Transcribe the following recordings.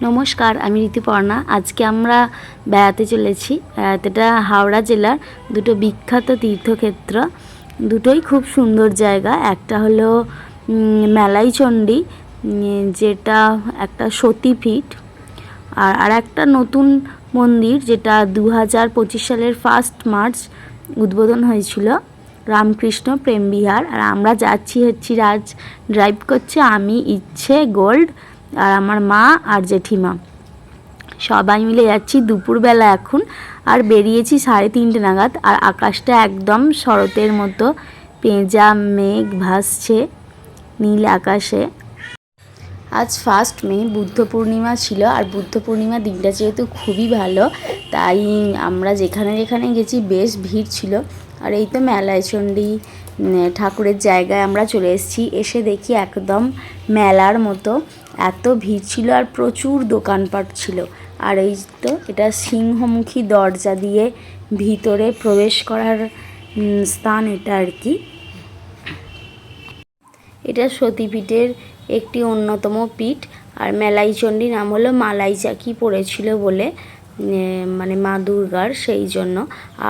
নমস্কার, আমি ঋতুপর্ণা। আজকে আমরা বেড়াতে চলেছি। বেড়াতেটা হাওড়া জেলার দুটো বিখ্যাত তীর্থক্ষেত্র, দুটোই খুব সুন্দর জায়গা। একটা হলো মেলাইচণ্ডী, যেটা একটা সতীপীঠ, আর একটা নতুন মন্দির যেটা 2025 সালের 1 মার্চ উদ্বোধন হয়েছিল, রামকৃষ্ণ প্রেম বিহার। আর আমরা যাচ্ছি রাজ ড্রাইভ করছে, আমি, ইচ্ছে, গোল্ড আর আমার মা আর জেঠিমা, সবাই মিলে যাচ্ছি দুপুরবেলা এখন। আর বেরিয়েছি 3:30 নাগাদ। আর আকাশটা একদম শরতের মতো, পেঁজা মেঘ ভাসছে নীল আকাশে। আজ 1 মে, বুদ্ধ পূর্ণিমা ছিল। আর বুদ্ধ পূর্ণিমা দিনটা যেহেতু খুবই ভালো, তাই আমরা যেখানে যেখানে গেছি বেশ ভিড় ছিল। আর এই তো মেলাইচণ্ডী ঠাকুরের জায়গায় আমরা চলে এসেছি। এসে দেখি একদম মেলার মতো এত ভিড় ছিল, আর প্রচুর দোকানপাট ছিল। আর এই তো এটা সিংহমুখী দরজা দিয়ে ভিতরে প্রবেশ করার স্থান এটা আর কি। এটা সতীপীঠের একটি অন্যতম পীঠ। আর মেলাইচণ্ডী নাম হলো মালাই চাকি পড়েছিল বলে, মানে মা দুর্গার, সেই জন্য।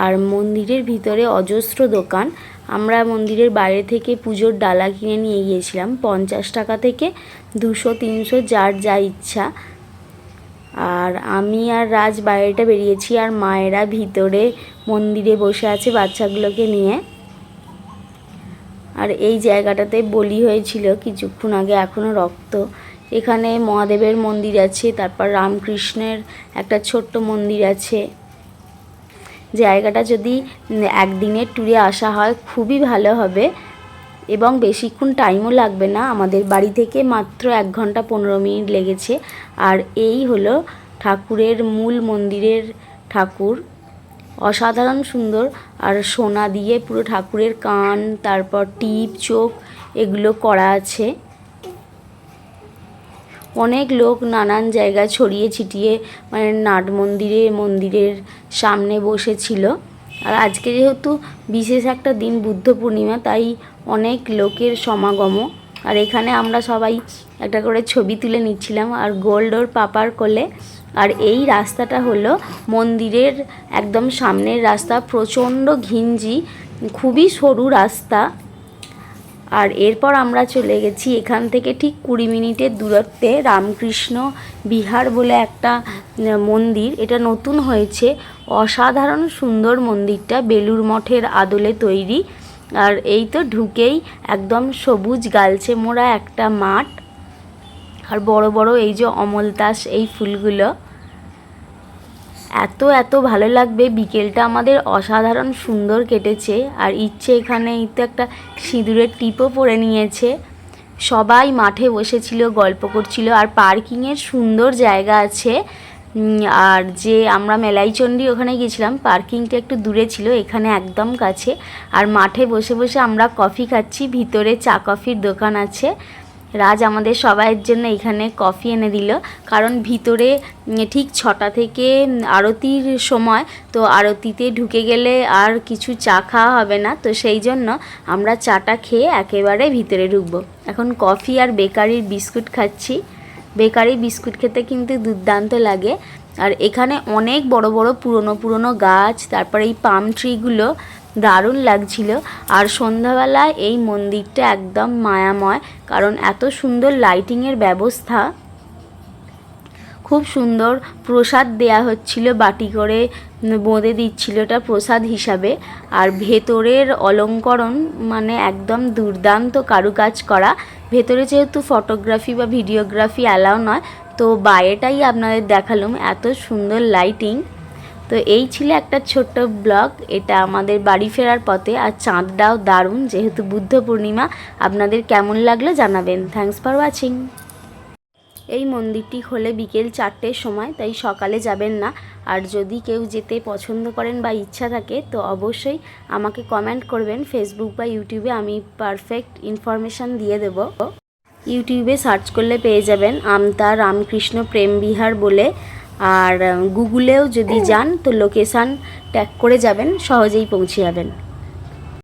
আর মন্দিরের ভিতরে অজস্র দোকান। আমরা মন্দিরের বাইরে থেকে পুজোর ডালা কিনে নিয়ে গিয়েছিলাম 50 টাকা থেকে 200-300, যার যা ইচ্ছা। আর আমি আর রাজ বাইরেটা বেরিয়েছি, আর মায়েরা ভিতরে মন্দিরে বসে আছে বাচ্চাগুলোকে নিয়ে। আর এই জায়গাটাতে বলি হয়েছিল কিছুক্ষণ আগে, এখনও রক্ত। এখানে মহাদেবের মন্দির আছে, তারপর রামকৃষ্ণের একটা ছোট্ট মন্দির আছে। জায়গাটা যদি একদিনের ট্যুরে আসা হয় খুবই ভালো হবে, এবং বেশিক্ষণ টাইমও লাগবে না। আমাদের বাড়ি থেকে মাত্র 1 ঘন্টা 15 মিনিট লেগেছে। আর এই হলো ঠাকুরের মূল মন্দিরের ঠাকুর, অসাধারণ সুন্দর। আর সোনা দিয়ে পুরো ঠাকুরের কান, তারপর টিপ, চোখ এগুলো করা আছে। অনেক লোক নানান জায়গায় ছড়িয়ে ছিটিয়ে মানে নাট মন্দিরের সামনে বসেছিল। আর আজকে যেহেতু বিশেষ একটা দিন, বুদ্ধ পূর্ণিমা, তাই অনেক লোকের সমাগম। আর এখানে আমরা সবাই একটা করে ছবি তুলে নিচ্ছিলাম, আর গোল্ড ওর পাপার কোলে। আর এই রাস্তাটা হলো মন্দিরের একদম সামনের রাস্তা, প্রচণ্ড ঘিঞ্জি, খুবই সরু রাস্তা। আর এরপর আমরা চলে গেছি এখান থেকে ঠিক 20 মিনিটের দূরত্বে রামকৃষ্ণ বিহার বলে একটা মন্দির। এটা নতুন হয়েছে, অসাধারণ সুন্দর মন্দিরটা, বেলুর মঠের আদলে তৈরি। আর এই তো ঢুকেই একদম সবুজ গালচে মোড়া একটা মাঠ, আর বড় বড় এই যে অমলতাস, এই ফুলগুলো এত ভালো লাগবে। বিকেলটা আমাদের অসাধারণ সুন্দর কেটেছে। আর ইচ্ছে এখানে এই তো একটা সিঁদুরের টিপও পরে নিয়েছে। সবাই মাঠে বসেছিল, গল্প করছিল। আর পার্কিংয়ের সুন্দর জায়গা আছে। আর যে আমরা মেলাইচণ্ডী ওখানে গেছিলাম, পার্কিংটা একটু দূরে ছিল, এখানে একদম কাছে। আর মাঠে বসে বসে আমরা কফি খাচ্ছি, ভিতরে চা কফির দোকান আছে। রাজ আমাদের সবাইয়ের জন্য এখানে কফি এনে দিল, কারণ ভিতরে ঠিক 6টা থেকে আরতির সময়, তো আরতিতে ঢুকে গেলে আর কিছু চা খাওয়া হবে না, তো সেই জন্য আমরা চাটা খেয়ে একেবারে ভিতরে ঢুকবো। এখন কফি আর বেকারির বিস্কুট খাচ্ছি। বেকারি বিস্কুট খেতে কিন্তু দুর্দান্ত লাগে। আর এখানে অনেক বড় বড় পুরনো গাছ, তারপরে এই পাম ট্রিগুলো দারুণ লাগছিল। আর সন্ধ্যাবেলায় এই মন্দিরটা একদম মায়াময়, কারণ এত সুন্দর লাইটিংয়ের ব্যবস্থা। খুব সুন্দর প্রসাদ দেয়া হচ্ছিল, বাটি করে বোঁদে দিচ্ছিল, এটা প্রসাদ হিসাবে। আর ভেতরের অলঙ্করণ মানে একদম দুর্দান্ত কারুকাজ করা। ভেতরে যেহেতু ফটোগ্রাফি বা ভিডিওগ্রাফি অ্যালাউ নয়, তো বাইরেটাই আপনাদের দেখালাম, এত সুন্দর লাইটিং। তো এই ছিল একটা ছোট্ট ব্লগ, এটা আমাদের বাড়ি ফেরার পথে। আর চাঁদটাও দারুণ, যেহেতু বুদ্ধ পূর্ণিমা। আপনাদের কেমন লাগলো জানাবেন। Thanks for watching. এই মন্দিরটি খোলে বিকেল 4টের সময়, তাই সকালে যাবেন না। আর যদি কেউ যেতে পছন্দ করেন বা ইচ্ছা থাকে, তো অবশ্যই আমাকে কমেন্ট করবেন ফেসবুক বা ইউটিউবে, আমি পারফেক্ট ইনফরমেশান দিয়ে দেব। ইউটিউবে সার্চ করলে পেয়ে যাবেন আমতা রামকৃষ্ণ প্রেম বিহার বলে। আর গুগলেও যদি যান, তো লোকেশান ট্যাগ করে যাবেন, সহজেই পৌঁছে যাবেন।